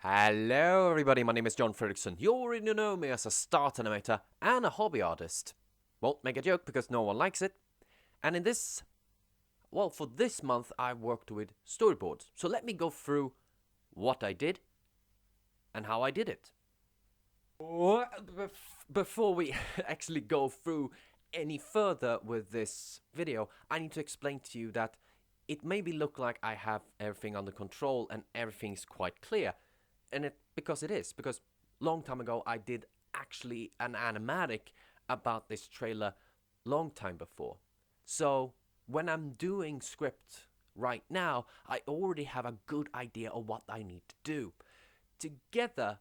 Hello everybody, my name is John Fredrickson. You already know me as a start animator and a hobby artist. Won't make a joke because no one likes it. And for this month I worked with storyboards. So let me go through what I did and how I did it. Before we actually go through any further with this video, I need to explain to you that it maybe look like I have everything under control and everything's quite clear. And because it is, because long time ago I did actually an animatic about this trailer long time before. So when I'm doing script right now, I already have a good idea of what I need to do. Together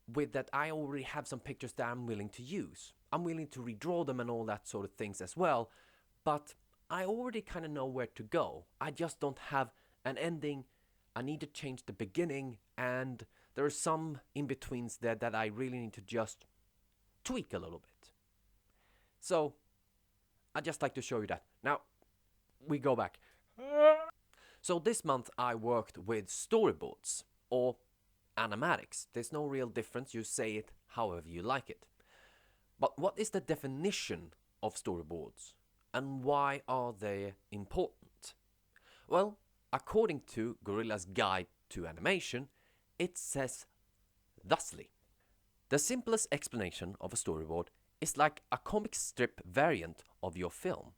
with that, I already have some pictures that I'm willing to use. I'm willing to redraw them and all that sort of things as well, but I already kind of know where to go. I just don't have an ending. I need to change the beginning, and there are some in-betweens there that I really need to just tweak a little bit. So, I'd just like to show you that. Now, we go back. So this month I worked with storyboards, or animatics. There's no real difference, you say it however you like it. But what is the definition of storyboards? And why are they important? Well, according to Gorilla's Guide to Animation, it says thusly: the simplest explanation of a storyboard is like a comic strip variant of your film.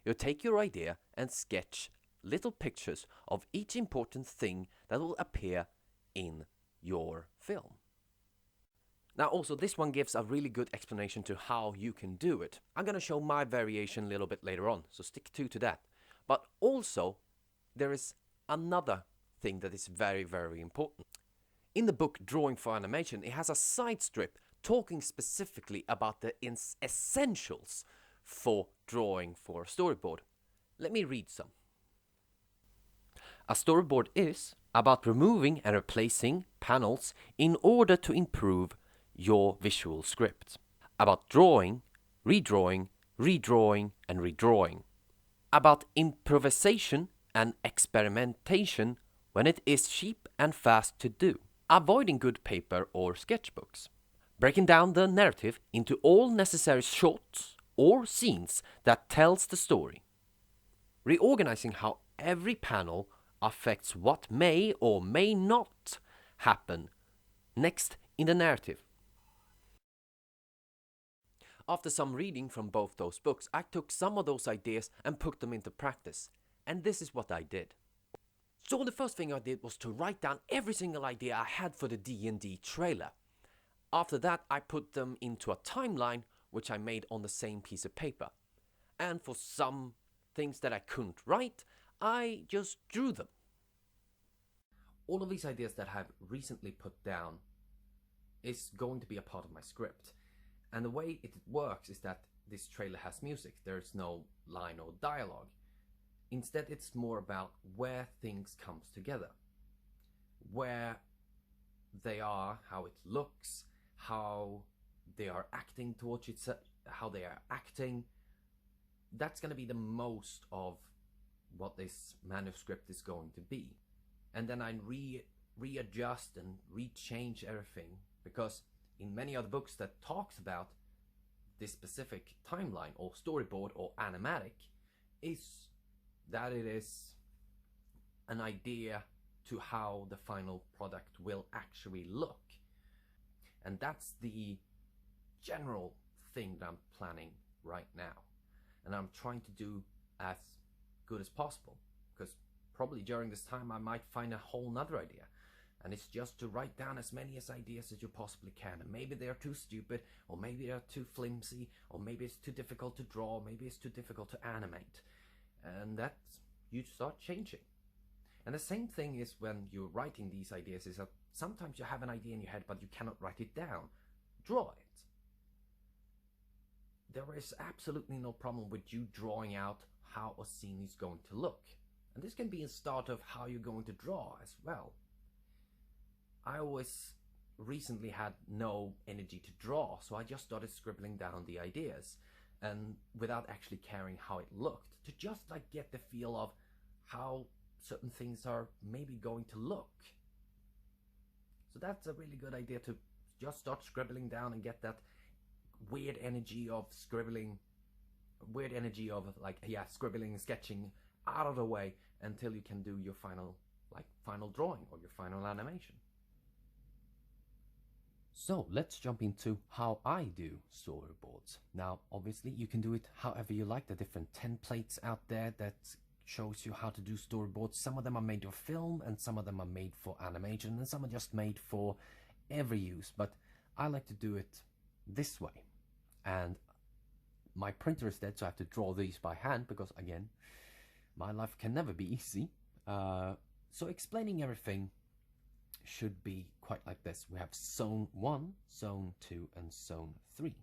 You take your idea and sketch little pictures of each important thing that will appear in your film. Now also, this one gives a really good explanation to how you can do it. I'm gonna show my variation a little bit later on, so stick to that. But also, there is another thing that is very, very important. In the book Drawing for Animation, it has a side strip talking specifically about the essentials for drawing for a storyboard. Let me read some. A storyboard is about removing and replacing panels in order to improve your visual script. About drawing, redrawing, redrawing, and redrawing. About improvisation and experimentation when it is cheap and fast to do. Avoiding good paper or sketchbooks. Breaking down the narrative into all necessary shots or scenes that tells the story. Reorganizing how every panel affects what may or may not happen next in the narrative. After some reading from both those books, I took some of those ideas and put them into practice. And this is what I did. So the first thing I did was to write down every single idea I had for the DnD trailer. After that, I put them into a timeline, which I made on the same piece of paper. And for some things that I couldn't write, I just drew them. All of these ideas that I've recently put down is going to be a part of my script. And the way it works is that this trailer has music. There's no line or dialogue. Instead, it's more about where things comes together. Where they are, how it looks, how they are acting towards it, how they are acting. That's going to be the most of what this manuscript is going to be. And then I readjust and rechange everything, because in many other books that talks about this specific timeline or storyboard or animatic, is that it is an idea to how the final product will actually look. And that's the general thing that I'm planning right now. And I'm trying to do as good as possible, because probably during this time I might find a whole nother idea. And it's just to write down as many ideas as you possibly can. And maybe they're too stupid, or maybe they're too flimsy, or maybe it's too difficult to draw, maybe it's too difficult to animate. And that you start changing. And the same thing is when you're writing these ideas, is that sometimes you have an idea in your head but you cannot write it down. Draw it. There is absolutely no problem with you drawing out how a scene is going to look. And this can be a start of how you're going to draw as well. I always recently had no energy to draw, so I just started scribbling down the ideas, and without actually caring how it looked, to just like get the feel of how certain things are maybe going to look. So that's a really good idea, to just start scribbling down and get that weird energy of scribbling, scribbling and sketching out of the way until you can do your final drawing or your final animation. So let's jump into how I do storyboards. Now, obviously, you can do it however you like. There are different templates out there that shows you how to do storyboards. Some of them are made for film, and some of them are made for animation, and some are just made for every use. But I like to do it this way. And my printer is dead, so I have to draw these by hand because, again, my life can never be easy. So explaining everything should be quite like this. We have zone 1, zone 2, and zone 3.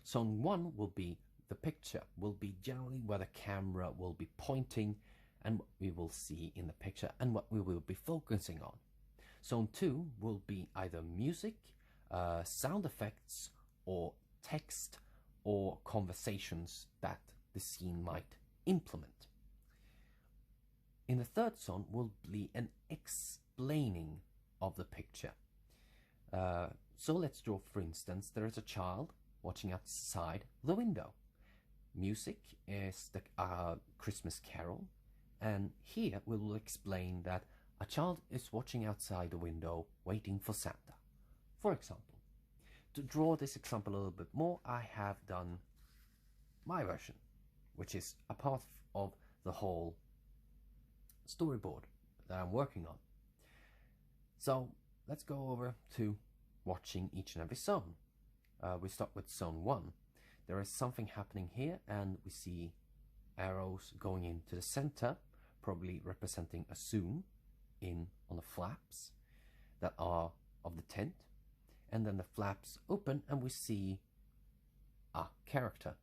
Zone 1 will be the picture, will be generally where the camera will be pointing and what we will see in the picture and what we will be focusing on. Zone 2 will be either music, sound effects, or text, or conversations that the scene might implement. In the third zone will be an explaining of the picture. So let's draw, for instance, there is a child watching outside the window. Music is the Christmas Carol, and here we will explain that a child is watching outside the window waiting for Santa, for example. To draw this example a little bit more, I have done my version, which is a part of the whole storyboard that I'm working on. So let's go over to watching each and every zone. We start with zone 1. There is something happening here, and we see arrows going into the center, probably representing a zoom in on the flaps that are of the tent. And then the flaps open and we see a character.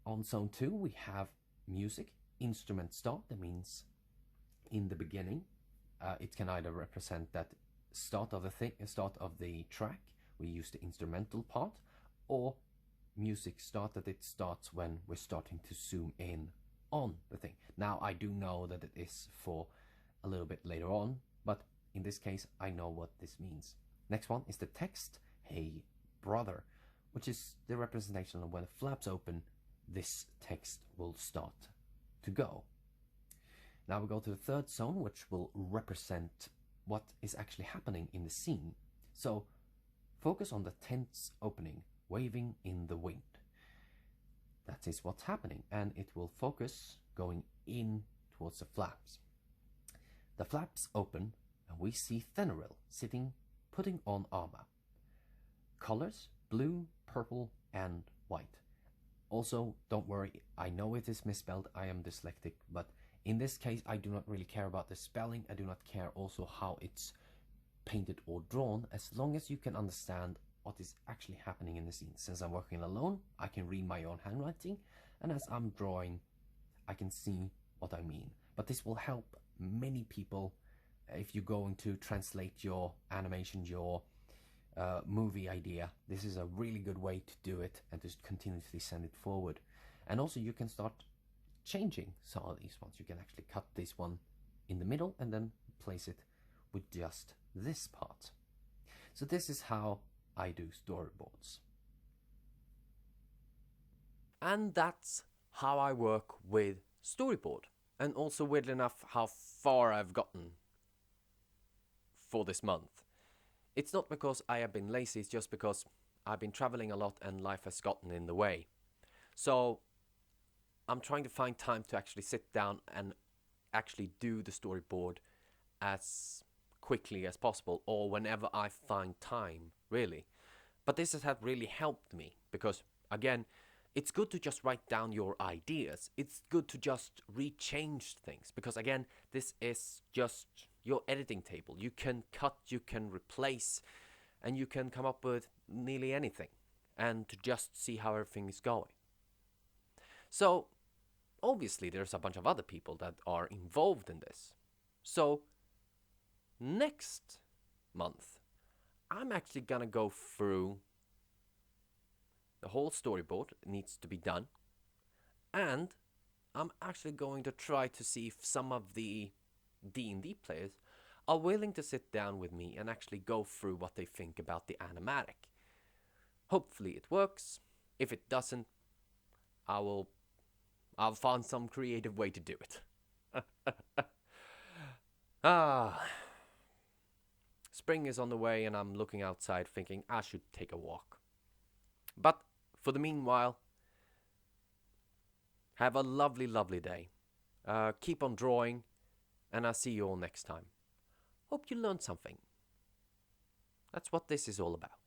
On zone 2 we have music, instrument start. That means in the beginning it can either represent that start of the track, we use the instrumental part, or music start, that it starts when we're starting to zoom in on the thing. Now I do know that it is for a little bit later on, but in this case I know what this means. Next one is the text, "Hey brother," which is the representation of when the flaps open, this text will start to go. Now we go to the third zone, which will represent what is actually happening in the scene. So focus on the tent's opening, waving in the wind. That is what's happening, and it will focus going in towards the flaps. The flaps open and we see Fenrir sitting, putting on armor. Colors: blue, purple, and white. Also, don't worry, I know it is misspelled, I am dyslexic, but in this case I do not really care about the spelling. I do not care also how it's painted or drawn, as long as you can understand what is actually happening in the scene. Since I'm working alone, I can read my own handwriting, and as I'm drawing, I can see what I mean. But this will help many people if you're going to translate your animation, your movie idea. This is a really good way to do it and just continuously send it forward. And also you can start changing some of these ones. You can actually cut this one in the middle and then place it with just this part. So this is how I do storyboards. And that's how I work with storyboard. And also, weirdly enough, how far I've gotten for this month. It's not because I have been lazy, it's just because I've been traveling a lot and life has gotten in the way. So I'm trying to find time to actually sit down and actually do the storyboard as quickly as possible, or whenever I find time, really. But this has really helped me because, again, it's good to just write down your ideas. It's good to just rechange things because, again, this is just your editing table. You can cut, you can replace, and you can come up with nearly anything, and to just see how everything is going. So obviously there's a bunch of other people that are involved in this. So next month I'm actually gonna go through the whole storyboard. It needs to be done, and I'm actually going to try to see if some of the D&D players are willing to sit down with me and actually go through what they think about the animatic. Hopefully it works. If it doesn't, I'll find some creative way to do it. Spring is on the way and I'm looking outside thinking I should take a walk. But for the meanwhile, have a lovely, lovely day. Keep on drawing, and I'll see you all next time. Hope you learned something. That's what this is all about.